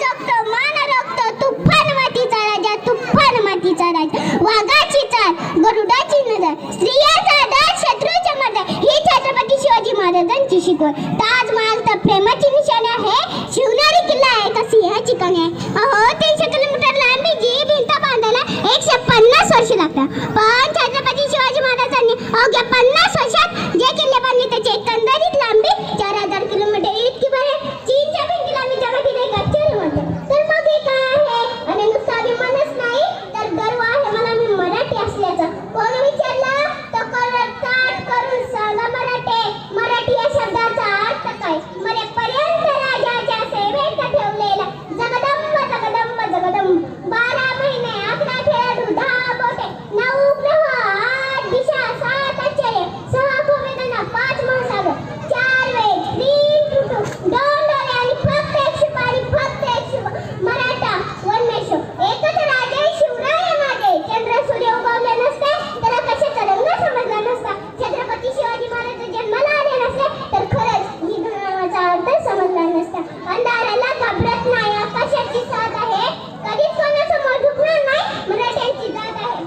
जगतो मान राखतो तुफान मातीचा राजा तुफान मातीचा राजा वाघाची चाल गरुडाची नजर स्त्रियाचा आदर शत्रूच्या मदत ही छत्रपती शिवाजी महाराजांची शिकवण ताजमहाल तर प्रेमाची निशाणी आहे शिवनेरी किल्ला आहे का सिंहाची कणी आहे अहो 300 किलोमीटर लांबी जी भिंत बांधायला 150 वर्ष लागतात पण छत्रपती शिवाजी महाराजांनी अवघ्या 50 वर्षात जे किल्ले बांधले त्याची एकंदरीत लांबी 4000 किलोमीटर इतकी बरे चीनच्या भिंतीला मी जगातील एक आश्चर्य म्हणतो तर मग हे काय आहे आणि नुसता अभिमानच नाही तर गर्व आहे मला मी मराठी असल्याचा कोण विचारलं तो ताट करून सांगा मराठी या शब्दाचा अर्थ काय मरेपर्यंत राजाच्या सेवेत ठेवलेला जगदंब जगदंब जगदंब 12 महिने 11 खेळाडू 10 बोटे 9 ग्रह 8 दिशा 7 आश्चर्य 6 भूवेदना 5 महासागर 4 वेद 3 ऋतू 2 डोळे आणि फक्त एक शिपारी फक्त एक मराठा वनमेश एकच राजे शिवराय माझे चंद्र सूर्य उगवले नसते तर कशाचा रंग समजला नसता छत्रपती शिवाजी महाराज जन्माला आले नसते तर खरंच ही नावाचा अर्थ समजला नसता अंधाराला घाबरत नाही आकाशाची साथ आहे कधीच कोणासमोर झुकणार नाही मराठ्यांची जात आहे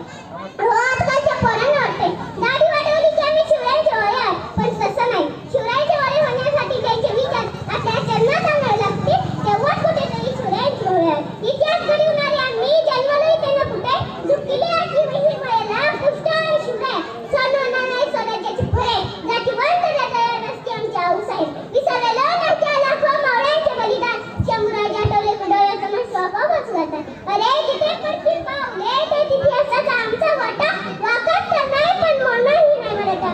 आजकालच्या पोरांना वाटते दाढी वाढवली की आम्ही शिवरायांचे वय पण तसं नाही शिवरायांचे वय होण्यासाठी त्यांचे विचार आपल्या चरणात आणावे लागतील तेव्हाच कुठेतरी शिवरायांचे वय इतिहास घडवणारे आम्ही जन्मलोय त्यांना कुठे झुकली आजी ही मायला पुष्ट आणि शिवराय सोनवणार नाही स्वराज्याची फळे जातीवंत तयार नसते आमच्या आऊसाहेब विसरलेलो नसत्या लाखो मावळ्यांचे बलिदान शंभूराज आठवले डोळ्याचा स्वभाव बसवतात अरे जिथे पडतील पावले ते इतिहासाचा आमचा वाटा वाकत तर नाही पण मोडणारही नाही मराठा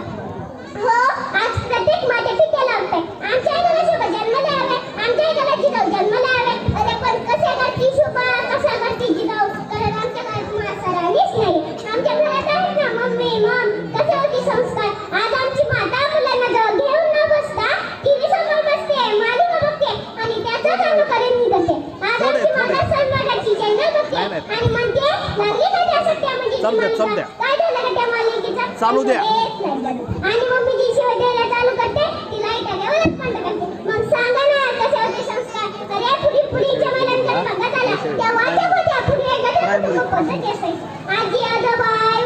हो आज प्रत्येक माझ्या पिकेला लागतंय आमच्या घराला शुभ जन्मला हवे आमच्या घराला जिजाऊ जन्मला हवे अरे पण कसे घरची शुभ कसा घरची जिजाऊ कारण आमच्या घरात मासराणीच नाही आमच्या घरात आहे ना मम्मी मम कसे होती संस्कार आज आमची माता मुलांना जवळ घेऊन न बसता टीव्ही समोर बसते मालिका बघते आणि त्याचाच अनुकरण मी करते आज आमची माता सन्मानाची चॅनल बघते आणि म्हणते लागली का त्या सत्या म्हणजे काय झालं का त्या मालिकेचा चालू द्या आणि मम्मी जी शिवाय चालू करते ती लाईट आल्यावरच बंद करते मग सांगा ना कसे होते संस्कार अरे पुढीच्या महिलांकडे बघत आला त्या वाट्या होत्या पुढे गजर पद्धती असते आजी आजोबा